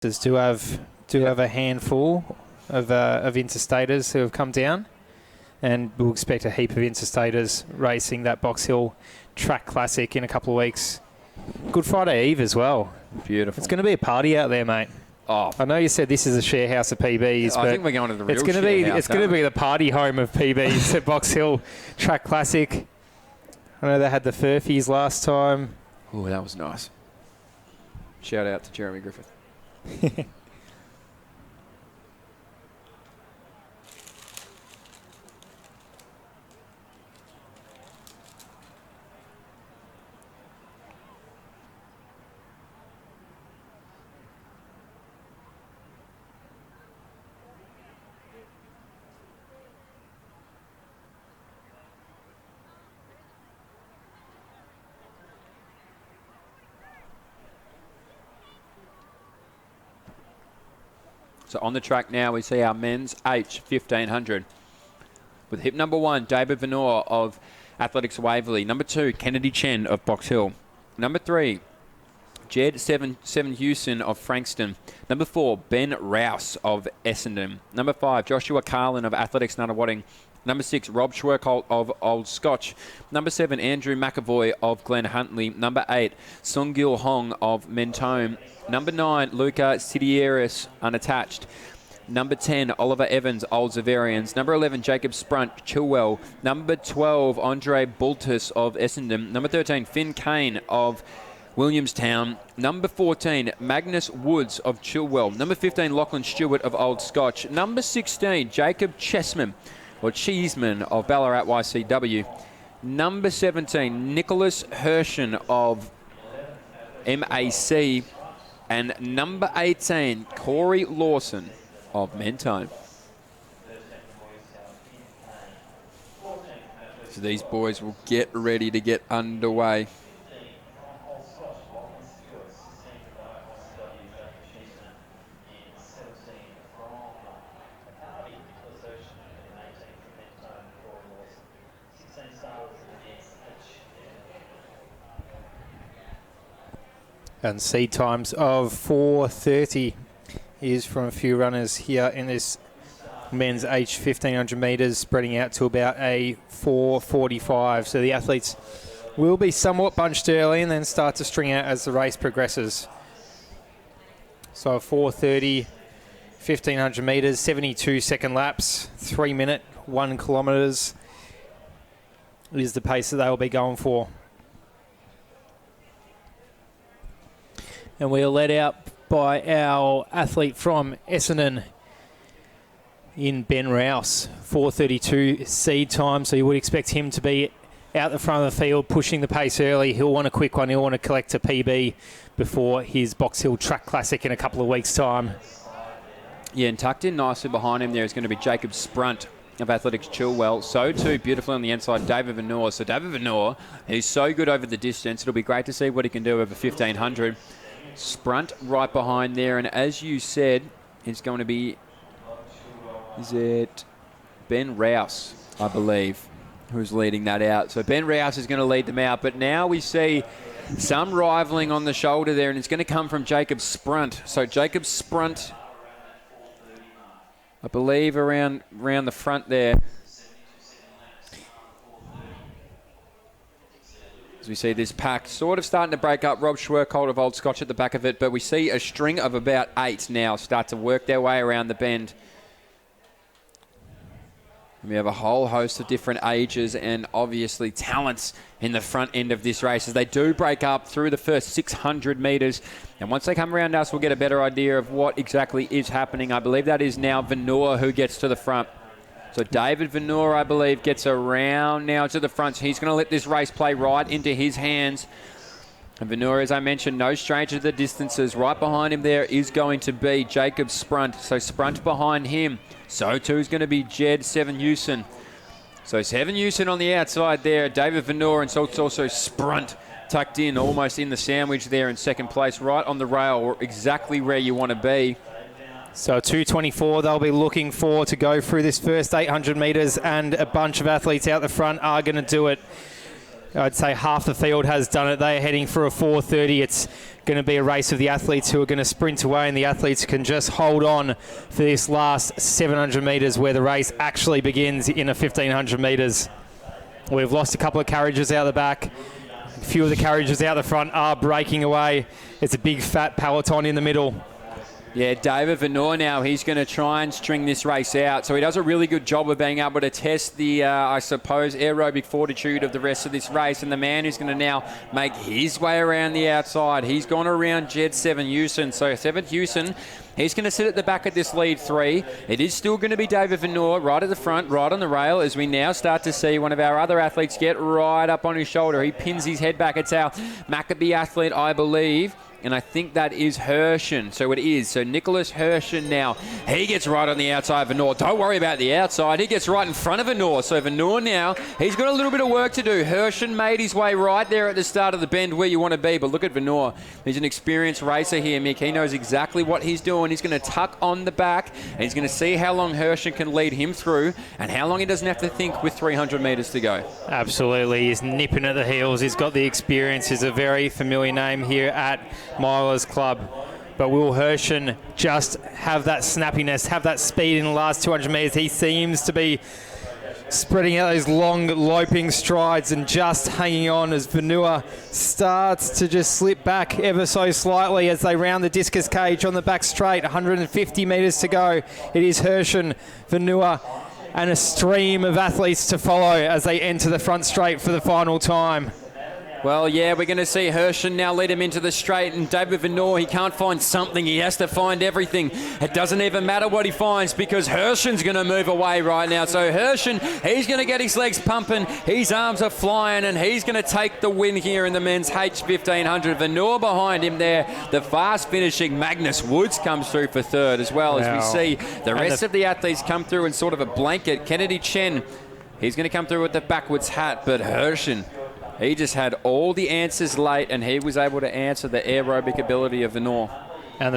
do have a handful of interstaters who have come down, and we'll expect a heap of interstaters racing that Box Hill Track Classic in a couple of weeks. Good Friday Eve as well. Beautiful. It's going to be a party out there, mate. Oh, I know you said this is a share house of PBs, but I think we're going to the real it's going to be the party home of PBs at Box Hill Track Classic. I know they had the Furfies last time. Oh, that was nice. Shout out to Jeremy Griffith. So on the track now, we see our men's H1500 with hip number 1, David Venor of Athletics Waverley. Number 2, Kennedy Chen of Box Hill. Number 3, Jed Seven Hewson of Frankston. Number 4, Ben Rouse of Essendon. Number 5, Joshua Carlin of Athletics Nunawading. Number 6, Rob Schwerkolt of Old Scotch. Number 7, Andrew McAvoy of Glen Huntley. Number 8, Sungil Hong of Mentone. Number 9, Luca Sidieris, unattached. Number 10, Oliver Evans, Old Zavarians. Number 11, Jacob Sprunt, Chilwell. Number 12, Andre Bultus of Essendon. Number 13, Finn Kane of Williamstown. Number 14, Magnus Woods of Chilwell. Number 15, Lachlan Stewart of Old Scotch. Number 16, Jacob Chessman, or Cheeseman of Ballarat YCW. Number 17, Nicholas Hershen of MAC. And number 18, Corey Lawson of Mentone. So these boys will get ready to get underway. And seed times of 4:30 is from a few runners here in this men's H1500 metres, spreading out to about a 4:45. So the athletes will be somewhat bunched early and then start to string out as the race progresses. So 4:30, 1500 metres, 72-second laps, 3 minute, 1 kilometres is the pace that they will be going for. And we are led out by our athlete from Essendon in Ben Rouse. 4:32 seed time, so you would expect him to be out the front of the field, pushing the pace early. He'll want a quick one. He'll want to collect a PB before his Box Hill Track Classic in a couple of weeks' time. Yeah, and tucked in nicely behind him there is going to be Jacob Sprunt of Athletics Chilwell. So too, beautifully on the inside, David Venor. So David Venor, he's so good over the distance. It'll be great to see what he can do over 1500. Sprunt right behind there, and as you said, it's going to be, is it Ben Rouse, I believe, who's leading that out. So Ben Rouse is going to lead them out, but now we see some rivaling on the shoulder there, and it's going to come from Jacob Sprunt. So Jacob Sprunt, I believe, around the front there. As we see this pack sort of starting to break up. Rob Schwerkolt of Old Scotch at the back of it, but we see a string of about 8 now start to work their way around the bend. We have a whole host of different ages and obviously talents in the front end of this race as they do break up through the first 600 metres. And once they come around us, we'll get a better idea of what exactly is happening. I believe that is now Venor who gets to the front. So David Venor, I believe, gets around now to the front. So he's going to let this race play right into his hands. And Venor, as I mentioned, no stranger to the distances. Right behind him there is going to be Jacob Sprunt. So Sprunt behind him. So too is going to be Jed Seven Hewson. So Seven Hewson on the outside there. David Venor, and so it's also Sprunt tucked in, almost in the sandwich there in second place, right on the rail, exactly where you want to be. So 2:24 they'll be looking for to go through this first 800 metres, and a bunch of athletes out the front are going to do it. I'd say half the field has done it. They're heading for a 4:30. It's going to be a race of the athletes who are going to sprint away, and the athletes can just hold on for this last 700 metres where the race actually begins in a 1,500 metres. We've lost a couple of carriages out the back. A few of the carriages out the front are breaking away. It's a big fat peloton in the middle. Yeah, David Venor now, he's going to try and string this race out. So he does a really good job of being able to test the, I suppose, aerobic fortitude of the rest of this race. And the man who's going to now make his way around the outside, he's gone around Jed 7 Hewson. So 7th Hewson, he's going to sit at the back of this lead 3. It is still going to be David Venor right at the front, right on the rail, as we now start to see one of our other athletes get right up on his shoulder. He pins his head back. It's our Maccabee athlete, I believe. And I think that is Herschen. So it is. So Nicholas Herschen now. He gets right on the outside of Venor. Don't worry about the outside. He gets right in front of Venor. So Venor now, he's got a little bit of work to do. Herschen made his way right there at the start of the bend where you want to be. But look at Venor. He's an experienced racer here, Mick. He knows exactly what he's doing. He's going to tuck on the back. And he's going to see how long Herschen can lead him through and how long he doesn't have to think with 300 metres to go. Absolutely. He's nipping at the heels. He's got the experience. He's a very familiar name here at Milers Club. But will Herschen just have that snappiness, have that speed in the last 200 metres? He seems to be spreading out those long loping strides and just hanging on as Venor starts to just slip back ever so slightly as they round the discus cage on the back straight. 150 metres to go. It is Herschen, Venor, and a stream of athletes to follow as they enter the front straight for the final time. Well, yeah, we're going to see Herschen now lead him into the straight, and David Venor, he can't find something. He has to find everything. It doesn't even matter what he finds because Herschen's going to move away right now. So Herschen, he's going to get his legs pumping, his arms are flying, and he's going to take the win here in the men's H1500. Venor behind him there. The fast finishing Magnus Woods comes through for 3rd as well. Wow. As we see the rest of the athletes come through in sort of a blanket. Kennedy Chen, he's going to come through with the backwards hat, but Herschen, he just had all the answers late, and he was able to answer the aerobic ability of Venor.